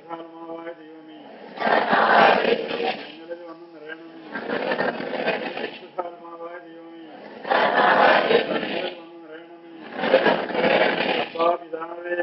പരിശുദ്ധാത്മാവായ ദൈവമേ ഞങ്ങളിൽ വന്ന് നിറയണമേ. പരിശുദ്ധാത്മാവായ ദൈവമേ ഞങ്ങളിൽ വന്ന് നിറയണമേ. പിതാവേ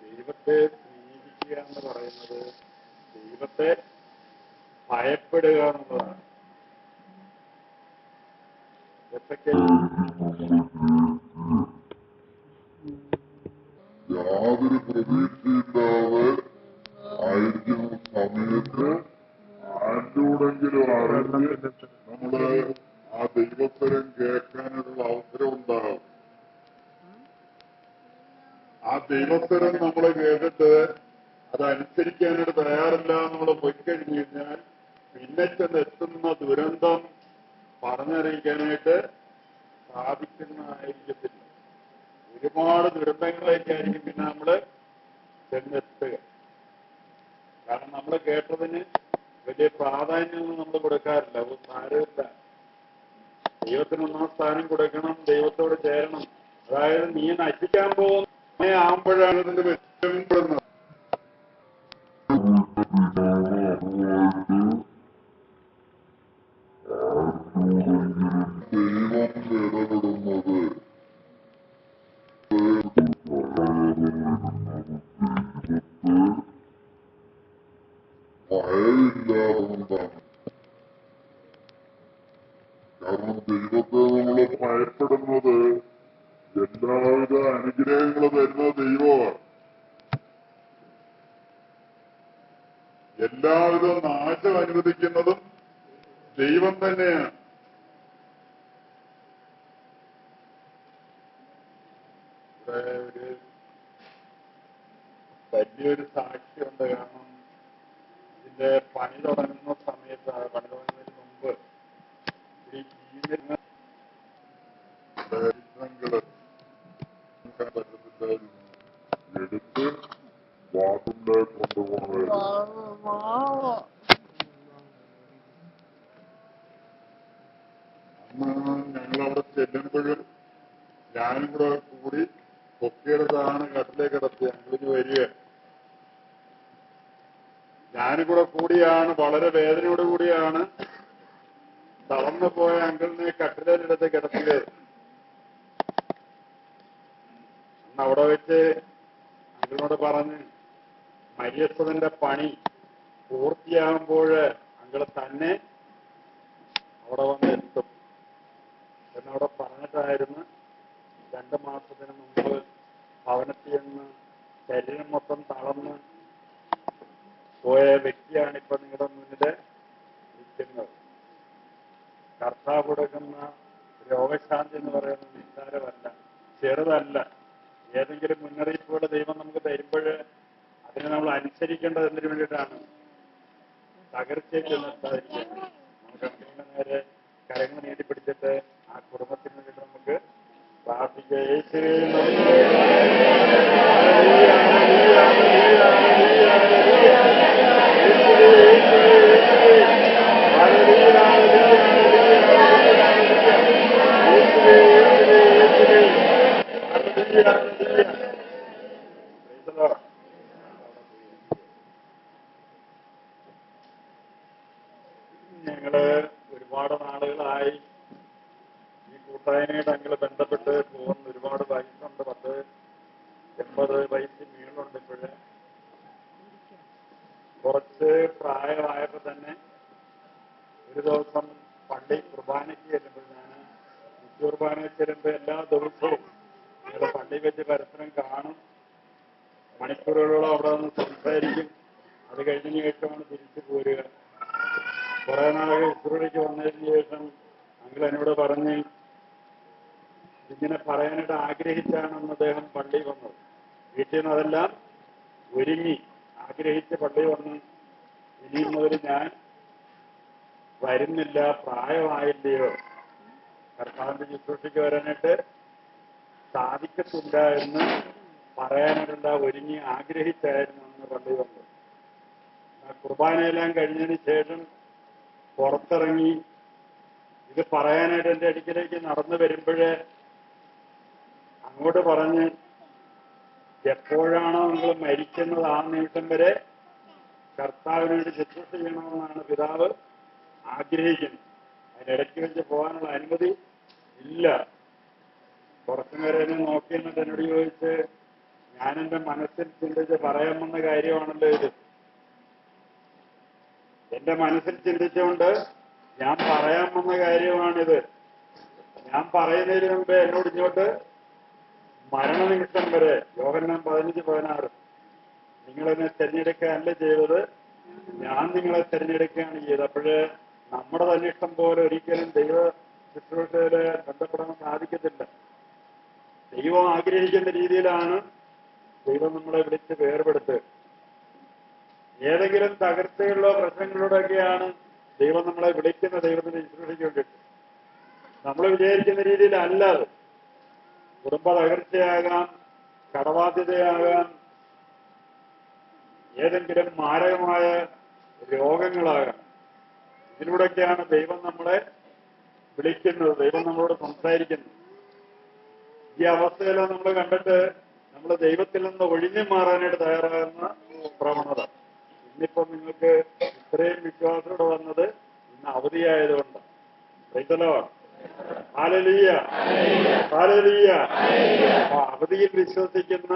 ദൈവത്തെ സ്നേഹിക്കുക എന്ന് പറയുന്നത് ദൈവത്തെ ഭയപ്പെടുക എന്നുള്ളതാണ്. യാതൊരു പ്രതീക്ഷയില്ലാതെ ആയിരിക്കുന്ന സമയത്ത് ആരോടെങ്കിലും അറിഞ്ഞ് നമ്മള് ആ ദൈവത്തരം കേൾക്കാനുള്ള അവസരം ഉണ്ടാകും. ആ ദൈവത്തരം നമ്മൾ കേട്ടിട്ട് അതനുസരിക്കാനായിട്ട് തയ്യാറില്ല നമ്മൾ പോയിക്കഴിഞ്ഞു കഴിഞ്ഞാൽ പിന്നെ ചെന്നെത്തുന്ന ദുരന്തം പറഞ്ഞറിയിക്കാനായിട്ട് സാധിക്കുന്നതായിരിക്കത്തില്ല. ഒരുപാട് ദുരന്തങ്ങളിലേക്ക് ആയിരിക്കും പിന്നെ നമ്മള് ചെന്നെത്തുക. കാരണം നമ്മൾ കേട്ടതിന് വലിയ പ്രാധാന്യമൊന്നും നമ്മൾ കൊടുക്കാറില്ല. അത് സാരമില്ല, ദൈവത്തിന് ഒന്നാം സ്ഥാനം കൊടുക്കണം, ദൈവത്തോട് ചേരണം. അതായത് നീ നശിക്കാൻ പോകുന്ന ആകുമ്പോഴാണ് ഇതിന്റെ വെച്ചപ്പെടുന്നത്. ഭയമില്ലാതുകൊണ്ടാണ്. കാരണം ദൈവത്തെ നമ്മള് ഭയപ്പെടുന്നത് എല്ലാവിധ അനുഗ്രഹങ്ങൾ തരുന്ന ദൈവമാണ്. എല്ലാവിധ നാശം അനുവദിക്കുന്നതും ദൈവം തന്നെയാണ്. ഇവിടെ ഒരു വലിയൊരു സാക്ഷിയുണ്ട്. കാരണം ഇതിന്റെ പണി തുടങ്ങുന്ന സമയത്ത്, പണി തുടങ്ങുന്നതിന് മുമ്പ് ഈ ജീവിതങ്ങൾ എടുത്ത് വാട്ടിന്റെ കൊണ്ടുപോകണം. അന്ന് ഞങ്ങളവിടെ ചെല്ലുമ്പോഴും ഞാനും കൂടെ കൂടി പൊക്കിയെടുത്താണ് കട്ടിലേക്ക് കിടത്തി ഞങ്ങളിന് വരിക. ഞാനും കൂടെ കൂടിയാണ്, വളരെ വേദനയോട് കൂടിയാണ് തളർന്നു പോയ അങ്കിളിനെ കട്ടിലെടുത്ത് കിടത്തിയത്. അന്ന് അവിടെ വെച്ച് അങ്കിളിനോട് പറഞ്ഞ് മരിയപ്പതിന്റെ പണി പൂർത്തിയാകുമ്പോൾ അങ്കിള് തന്നെ അവിടെ വന്ന് എത്തും എന്നവിടെ പറഞ്ഞിട്ടായിരുന്നു 2 മാസത്തിന് മുമ്പ് ഭവനത്തിൽ നിന്ന് ശരീരം മൊത്തം തളർന്ന് പോയ വ്യക്തിയാണ് ഇപ്പൊ നിങ്ങളുടെ മുന്നില് നിൽക്കുന്നത്. കർത്താവ് കൊടുക്കുന്ന രോഗശാന്തി എന്ന് പറയുന്നത് നിസ്സാരമല്ല, ചെറുതല്ല. ഏതെങ്കിലും മുന്നറിയിപ്പുകൾ ദൈവം നമുക്ക് തരുമ്പോൾ അതിനെ നമ്മൾ അനുസരിക്കേണ്ടത് എന്തിനു വേണ്ടിയിട്ടാണ്? തകർച്ചയ്ക്ക് നിർത്താതിരിക്കാൻ. നമുക്ക് അങ്ങനെ നേരെ കരങ്ങൾ നീട്ടിപ്പിടിച്ചിട്ട് ആ കുടുംബത്തിന് വേണ്ടിയിട്ട് നമുക്ക് പ്രാർത്ഥിക്കുക. യേശുവേ നന്ദി. ഞങ്ങള് ഒരുപാട് നാളുകളായി ഈ കൂട്ടായ്മയുടെ അങ്ങൾ ബന്ധപ്പെട്ട് പോകുന്ന ഒരുപാട് വയസ്സുണ്ട്. 10-80 വയസ്സിന് മേളുണ്ട്. ഇപ്പോഴ് കുറച്ച് പ്രായമായപ്പോൾ തന്നെ ഒരു ദിവസം പള്ളി കുർബാനയ്ക്ക് ചെല്ലുമ്പോൾ, ഞാൻ കുർബാനയ്ക്ക് ചെല്ലുമ്പോൾ എല്ലാ ദിവസവും ഞങ്ങൾ പള്ളി വെച്ച് പരസ്പരം കാണും, മണിക്കൂറുകളോളം അവിടെ നിന്ന് സംസാരിക്കും. അത് കഴിഞ്ഞതിന് ശേഷമാണ് തിരിച്ചു പോരുക. കുറെ നാളുകൾ ഇസ്രൂരിക്ക് വന്നതിന് ശേഷം അങ്ങൾ എന്നോട് പറഞ്ഞ് ഇങ്ങനെ പറയാനായിട്ട് ആഗ്രഹിച്ചാണെന്ന് അദ്ദേഹം പള്ളി വന്നത്. വീട്ടിൽ നിന്ന് അതെല്ലാം ഒരുങ്ങി ആഗ്രഹിച്ച് പള്ളി വന്ന്, ഇനി മുതൽ ഞാൻ വരുന്നില്ല, പ്രായമായില്ലയോ, കർത്താവിന്റെ ശുശ്രൂഷയ്ക്ക് വരാനായിട്ട് സാധിക്കത്തില്ല എന്ന് പറയാനായിട്ടല്ല ഒരുങ്ങി ആഗ്രഹിച്ചായിരുന്നു അന്ന് പള്ളി വന്നത്. കുർബാനയെല്ലാം കഴിഞ്ഞതിന് ശേഷം പുറത്തിറങ്ങി ഇത് പറയാനായിട്ട് എൻ്റെ അടുക്കിലേക്ക് നടന്നു വരുമ്പോഴേ അങ്ങോട്ട് പറഞ്ഞ്, എപ്പോഴാണോ നിങ്ങൾ മരിക്കുന്നത് ആ നിമിഷം വരെ കർത്താവിന് വേണ്ടി ശുശ്രൂഷ ചെയ്യണമെന്നാണ് പിതാവ് ആഗ്രഹിക്കുന്നത്. അതിനിടയ്ക്ക് വെച്ച് പോകാനുള്ള അനുമതി ഇല്ല. കുറച്ചു നേരം എന്നെ നോക്കി എന്നിട്ട് എന്നോട് ചോദിച്ച്, ഞാനെന്റെ മനസ്സിൽ ചിന്തിച്ച് പറയാമെന്ന കാര്യമാണല്ലോ ഇത്. എന്റെ മനസ്സിൽ ചിന്തിച്ചുകൊണ്ട് ഞാൻ പറയാമെന്ന കാര്യമാണിത്. ഞാൻ പറയുന്നതിന് മുമ്പേ എന്നോട് ഇങ്ങോട്ട് മരണനിമിഷം വരെ, യോഹന്നാൻ 15:16, നിങ്ങളെന്നെ തിരഞ്ഞെടുക്കുകയല്ല ചെയ്തത്, ഞാൻ നിങ്ങളെ തിരഞ്ഞെടുക്കുകയാണ് ചെയ്തത്. അപ്പോഴ് നമ്മുടെ തന്നിഷ്ടം പോലെ ഒരിക്കലും ദൈവ ശുശ്രൂഷയില് ബന്ധപ്പെടാൻ സാധിക്കത്തില്ല. ദൈവം ആഗ്രഹിക്കുന്ന രീതിയിലാണ് ദൈവം നമ്മളെ വിളിച്ച് വേർപെടുത്തുക. ഏതെങ്കിലും തകർച്ചകളിലോ പ്രശ്നങ്ങളിലൂടെയൊക്കെയാണ് ദൈവം നമ്മളെ വിളിക്കുന്ന ദൈവത്തിന്റെ ശുശ്രൂഷയ്ക്ക് വേണ്ടിയിട്ട്. നമ്മൾ വിചാരിക്കുന്ന രീതിയിലല്ല അത്. കുടുംബ തകർച്ചയാകാം, കടബാധ്യതയാകാം, ഏതെങ്കിലും മാരകമായ രോഗങ്ങളാകാം. ഇതിലൂടെയൊക്കെയാണ് ദൈവം നമ്മളെ വിളിക്കുന്നത്, ദൈവം നമ്മളോട് സംസാരിക്കുന്നത്. ഈ അവസ്ഥയിലോ നമ്മൾ കണ്ടിട്ട് നമ്മൾ ദൈവത്തിൽ നിന്ന് ഒഴിഞ്ഞു മാറാനായിട്ട് തയ്യാറാകുന്ന പ്രവണത. ഇന്നിപ്പം നിങ്ങൾക്ക് ഇത്രയും വിശ്വാസത്തോടെ വന്നത് ഇന്ന് അവധിയായതുകൊണ്ട്. Hallelujah, hallelujah. അപ്പൊ അവധിയിൽ വിശ്വസിക്കുന്ന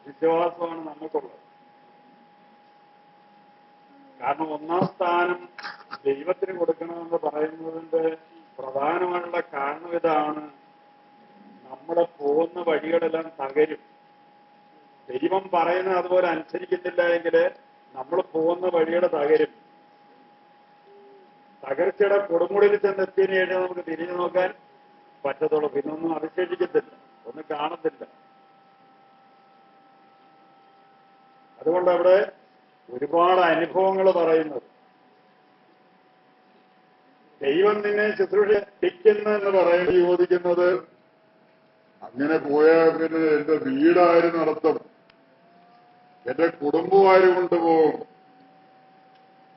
വിശ്വാസമാണ് നമുക്കുള്ളത്. കാരണം ഒന്നാം സ്ഥാനം ദൈവത്തിന് കൊടുക്കണമെന്ന് പറയുന്നതിന്റെ പ്രധാനമായിട്ടുള്ള കാരണം ഇതാണ്. നമ്മുടെ പോകുന്ന വഴികളെല്ലാം തകരും. ദൈവം പറയുന്നത് അതുപോലെ അനുസരിക്കുന്നില്ല എങ്കിൽ നമ്മൾ പോകുന്ന വഴിയുടെ തകരും. തകർച്ചയുടെ കൊടുമുടിയിൽ ചെന്നെത്തിയതിനു ശേഷം നമുക്ക് തിരിഞ്ഞു നോക്കാൻ പറ്റത്തുള്ളൂ. പിന്നൊന്നും അവശേഷിക്കത്തില്ല, ഒന്നും കാണത്തില്ല. അതുകൊണ്ട് അവിടെ ഒരുപാട് അനുഭവങ്ങൾ പറയുന്നത്. ദൈവം നിന്നെ ശുശ്രൂഷിക്കുന്നു എന്ന് പറയുന്നത് ചോദിക്കുന്നത്, അങ്ങനെ പോയാൽ പിന്നെ എന്റെ വീടാര് നടത്തും, എന്റെ കുടുംബമാര് കൊണ്ടുപോകും,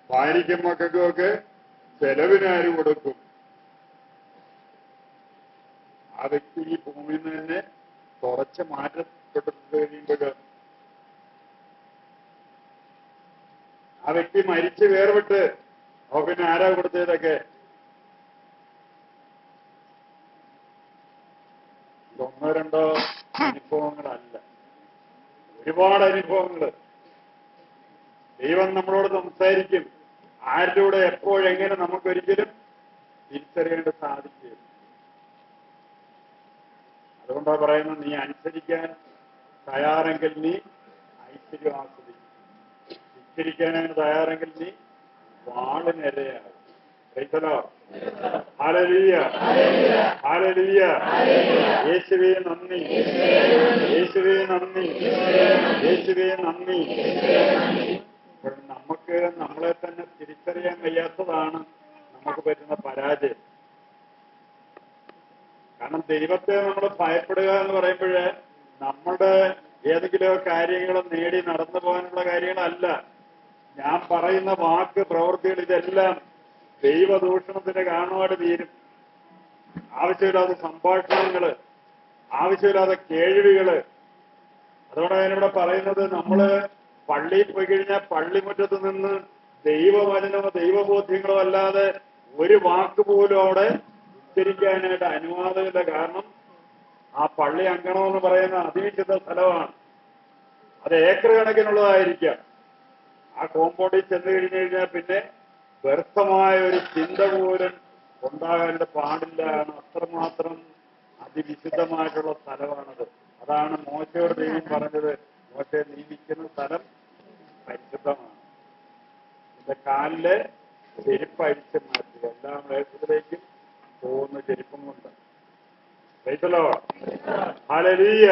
ഭാര്യയ്ക്കും മക്കൾക്കും ഒക്കെ ചെലവിനാര് കൊടുക്കും? ആ വ്യക്തി ഈ ഭൂമിയിൽ നിന്ന് തന്നെ കുറച്ച് മാറ്റപ്പെട്ടു കഴിയുമ്പോൾ ആ വ്യക്തി മരിച്ച് വേർപെട്ട് അപ്പൊ പിന്നെ ആരാ കൊടുത്തതൊക്കെ? ഒന്നോ രണ്ടോ അനുഭവങ്ങളല്ല, ഒരുപാട് അനുഭവങ്ങൾ. ദൈവം നമ്മളോട് സംസാരിക്കും. ആരിലൂടെ എപ്പോഴെങ്ങനെ നമുക്കൊരിക്കലും തിരിച്ചറിയേണ്ട സാധിക്കും. അതുകൊണ്ടാ പറയുന്നത്, നീ അനുസരിക്കാൻ തയ്യാറെങ്കിൽ നീ ഐശ്വര്യം ആസ്വദിക്കും, ധിക്കരിക്കാനാണ് തയ്യാറെങ്കിൽ നീ വാളിനിരയാകും. Hallelujah, hallelujah. യേശുവേ നന്ദി, യേശുവേ നന്ദി, യേശുവേ നന്ദി. നമുക്ക് നമ്മളെ തന്നെ തിരിച്ചറിയാൻ കഴിയാത്തതാണ് നമുക്ക് പറ്റുന്ന പരാജയം. കാരണം ദൈവത്തെ നമ്മൾ ഭയപ്പെടുക എന്ന് പറയുമ്പോഴേ നമ്മുടെ ഏതെങ്കിലും കാര്യങ്ങൾ നേടി നടന്നു പോകാനുള്ള കാര്യങ്ങളല്ല. ഞാൻ പറയുന്ന വാക്ക്, പ്രവൃത്തികൾ ഇതെല്ലാം ദൈവദൂഷണത്തിന്റെ കാരണമായിട്ട് തീരും. ആവശ്യമില്ലാത്ത സംഭാഷണങ്ങള്, ആവശ്യമില്ലാത്ത കേൾവികള്. അതുകൊണ്ട് ഞാനിവിടെ പറയുന്നത്, നമ്മള് പള്ളിയിൽ പോയി കഴിഞ്ഞാൽ പള്ളിമുറ്റത്ത് നിന്ന് ദൈവവചനമോ ദൈവബോധ്യങ്ങളോ അല്ലാതെ ഒരു വാക്ക് പോലും അവിടെ ഉച്ചരിക്കാനായിട്ട് അനുവാദമില്ല. കാരണം ആ പള്ളി അങ്കണം എന്ന് പറയുന്ന അതിവിശുദ്ധ സ്ഥലമാണ്. അത് ഏക്കർ കണക്കിനുള്ളതായിരിക്കാം. ആ കോമ്പൗണ്ടിൽ ചെന്ന് കഴിഞ്ഞു കഴിഞ്ഞാൽ പിന്നെ വ്യർത്ഥമായ ഒരു ചിന്ത പോലും ഉണ്ടാകാൻ പാടില്ല. അത്രമാത്രം അതിവിശുദ്ധമായിട്ടുള്ള സ്ഥലമാണത്. അതാണ് മോശയോട് ദൈവം പറഞ്ഞത്, മോശയെ നിയമിക്കുന്ന സ്ഥലം പരിശുദ്ധമാണ്. എന്റെ കാലിലെ ചെരുപ്പ് അഴിച്ച് മാറ്റുക. എല്ലാ വേഷത്തിലേക്കും പോകുന്ന ചെരുപ്പും കൊണ്ട്. Hallelujah,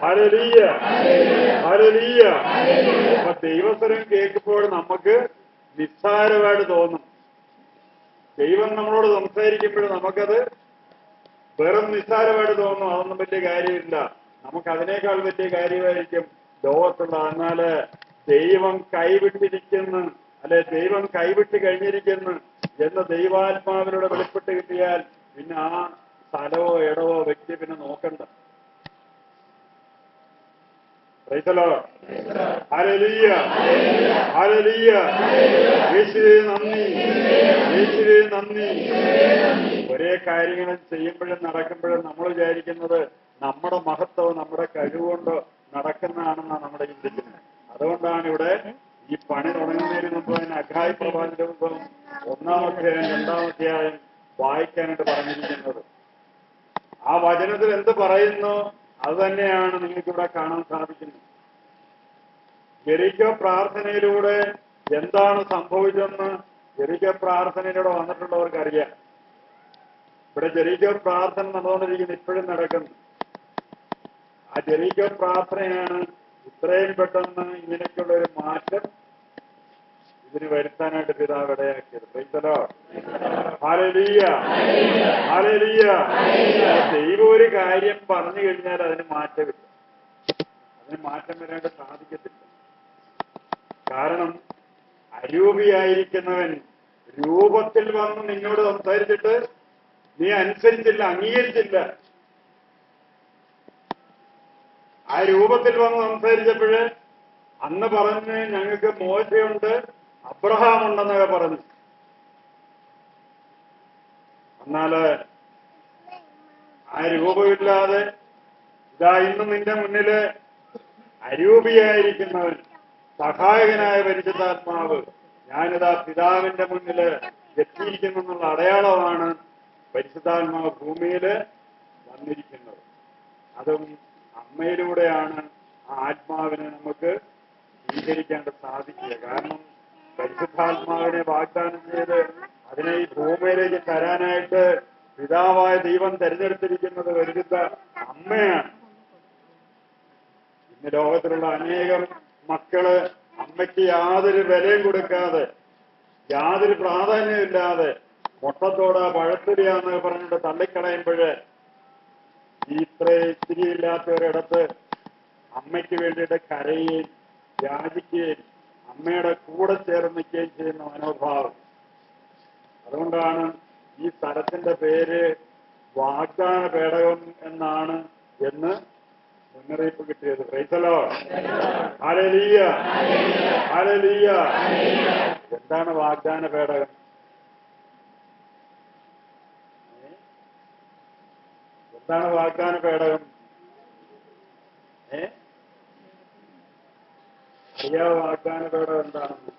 hallelujah, hallelujah. അപ്പൊ ദൈവസ്വരം കേൾക്കുമ്പോൾ നമുക്ക് നിസ്സാരമായിട്ട് തോന്നും. ദൈവം നമ്മളോട് സംസാരിക്കുമ്പോൾ നമുക്കത് വെറും നിസ്സാരമായിട്ട് തോന്നും. അതൊന്നും വലിയ കാര്യമില്ല. നമുക്ക് അതിനേക്കാൾ വലിയ കാര്യമായിരിക്കും ലോകത്തുള്ള. എന്നാല് ദൈവം കൈവിട്ടിരിക്കുന്നു, അല്ലെ ദൈവം കൈവിട്ട് കഴിഞ്ഞിരിക്കുന്നു എന്ന് ദൈവാത്മാവിലൂടെ വെളിപ്പെട്ട് കിട്ടിയാൽ പിന്നെ ആ സ്ഥലവോ ഇടവോ വ്യക്തി പിന്നെ നോക്കണ്ട. Hallelujah, hallelujah. യേശുവേ നന്ദി, യേശുവേ നന്ദി. ഒരേ കാര്യങ്ങൾ ചെയ്യുമ്പോഴും നടക്കുമ്പോഴും നമ്മൾ വിചാരിക്കുന്നത് നമ്മുടെ മഹത്വം നമ്മുടെ കഴിവുകൊണ്ടോ നടക്കുന്നതാണെന്നാണ് നമ്മുടെ ചിന്തിക്കുന്നത്. അതുകൊണ്ടാണ് ഇവിടെ ഈ പണി തുടങ്ങുന്നതിന് മുമ്പ് തന്നെ അഗ്രായി പ്രവാചക പുസ്തകം 1-ാം അധ്യായം 2-ാം അധ്യായം വായിക്കാനായിട്ട് പറഞ്ഞിരിക്കുന്നത്. ആ വചനത്തിൽ എന്ത് പറയുന്നു അത് തന്നെയാണ് നിങ്ങൾക്കിവിടെ കാണാൻ സാധിക്കുന്നത്. ജെറിക്കോ പ്രാർത്ഥനയിലൂടെ എന്താണ് സംഭവിച്ചതെന്ന് ജെറിക്കോ പ്രാർത്ഥനയിലൂടെ വന്നിട്ടുള്ളവർക്കറിയാം. ഇവിടെ ജെറിക്കോ പ്രാർത്ഥന നടന്നുകൊണ്ടിരിക്കുന്നത് ഇപ്പോഴും നടക്കുന്നു. ആ ജെറിക്കോ പ്രാർത്ഥനയാണ് ഇത്രയും പെട്ടെന്ന് ഇങ്ങനെയൊക്കെയുള്ള ഒരു മാറ്റം ഇതിന് വരുത്താനായിട്ട് പിതാവ് ഇടയാക്കിയത്. Hallelujah, hallelujah. ദൈവം ഒരു കാര്യം പറഞ്ഞു കഴിഞ്ഞാൽ അതിന് മാറ്റമില്ല. അതിന് മാറ്റം വരാണ്ട് സാധിക്കത്തില്ല. കാരണം അരൂപിയായിരിക്കുന്നവൻ രൂപത്തിൽ വന്ന് നിന്നോട് സംസാരിച്ചിട്ട് നീ അനുസരിച്ചില്ല, അംഗീകരിച്ചില്ല. ആ രൂപത്തിൽ വന്ന് സംസാരിച്ചപ്പോഴ് അന്ന് പറഞ്ഞ് ഞങ്ങൾക്ക് മോശയുണ്ട്, അബ്രഹാം ഉണ്ടെന്നൊക്കെ പറഞ്ഞു. എന്നാല് ആ രൂപമില്ലാതെ ഇതാ ഇന്ന് നിന്റെ മുന്നില് അരൂപിയായിരിക്കുന്നവൻ, സഹായകനായ പരിശുദ്ധാത്മാവ്, ഞാനിതാ പിതാവിന്റെ മുന്നില് എത്തിയിരിക്കുന്നു എന്നുള്ള അടയാളമാണ് പരിശുദ്ധാത്മാവ് ഭൂമിയില് വന്നിരിക്കുന്നത്. അതും അമ്മയിലൂടെയാണ് ആ ആത്മാവിനെ നമുക്ക് സ്വീകരിക്കേണ്ട സാധിക്കുക. കാരണം പരിശുദ്ധാത്മാവിനെ വാഗ്ദാനം ചെയ്ത് അതിനെ ഈ ഭൂമിയിലേക്ക് തരാനായിട്ട് പിതാവായ ദൈവം തെരഞ്ഞെടുത്തിരിക്കുന്നത് പരിശുദ്ധ അമ്മയാണ്. ഇന്ന് ലോകത്തിലുള്ള അനേകം മക്കള് അമ്മയ്ക്ക് യാതൊരു വിലയും കൊടുക്കാതെ, യാതൊരു പ്രാധാന്യമില്ലാതെ മുട്ടത്തോട് പഴത്തൊടിയാന്ന് പറഞ്ഞിട്ട് തള്ളിക്കളയുമ്പോഴ് ഈ ഇത്തിരി ഇല്ലാത്തവരിടത്ത് അമ്മയ്ക്ക് വേണ്ടിയിട്ട് കരയുകയും യാചിക്കുകയും അമ്മയുടെ കൂടെ ചേർന്ന് നിൽക്കുകയും ചെയ്യുന്ന മനോഭാവം. അതുകൊണ്ടാണ് ഈ സ്ഥലത്തിന്റെ പേര് വാഗ്ദാന പേടകം എന്നാണ് എന്ന് മുന്നറിയിപ്പ് കിട്ടിയത്. Praise the Lord, hallelujah, hallelujah. എന്താണ് വാഗ്ദാന പേടകം? എന്താണ് വാഗ്ദാന പേടകം? അറിയാവോ വാഗ്ദാന പേടകം എന്താണെന്ന്?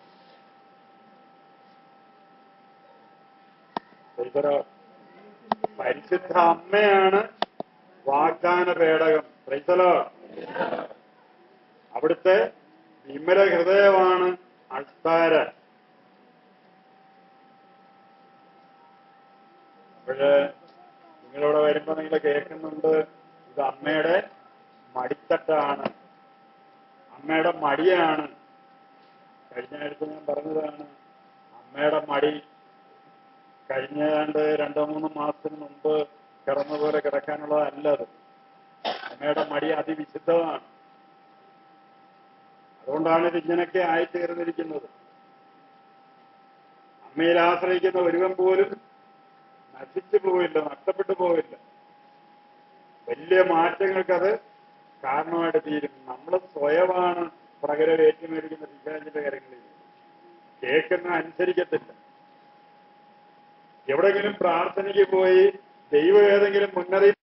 പരിശുദ്ധ അമ്മയാണ് വാഗ്ദാന പേടകം. Praise the Lord. അവിടുത്തെ വിമല ഹൃദയമാണ് അൾത്താര. അപ്പോഴ് നിങ്ങളിവിടെ വരുമ്പോ നിങ്ങൾ കേൾക്കുന്നുണ്ട്, ഇത് അമ്മയുടെ മടിത്തട്ടാണ്, അമ്മയുടെ മടിയാണ്. കഴിഞ്ഞ ആഴ്ച ഞാൻ പറഞ്ഞതാണ്, അമ്മയുടെ മടി കഴിഞ്ഞ 2-3 മാസത്തിന് മുമ്പ് കിടന്ന പോലെ കിടക്കാനുള്ളതല്ല അത്. അമ്മയുടെ മടി അതിവിശുദ്ധമാണ്. അതുകൊണ്ടാണ് ഇത് ഇങ്ങനെയൊക്കെ ആയിത്തീർന്നിരിക്കുന്നത്. അമ്മയിൽ ആശ്രയിക്കുന്ന ഒരുവൻ പോലും നശിച്ചു പോവില്ല, നഷ്ടപ്പെട്ടു പോവില്ല. വലിയ മാറ്റങ്ങൾക്കത് കാരണമായിട്ട് തീരും. നമ്മൾ സ്വയമാണ് പ്രകരം ഏറ്റുമേടിക്കുന്ന പിശാചിന്റെ കാര്യങ്ങളിൽ. കേൾക്കുന്ന അനുസരിക്കത്തില്ല. എവിടെയെങ്കിലും പ്രാർത്ഥനയ്ക്ക് പോയി ദൈവം ഏതെങ്കിലും മുന്നറിയിപ്പ്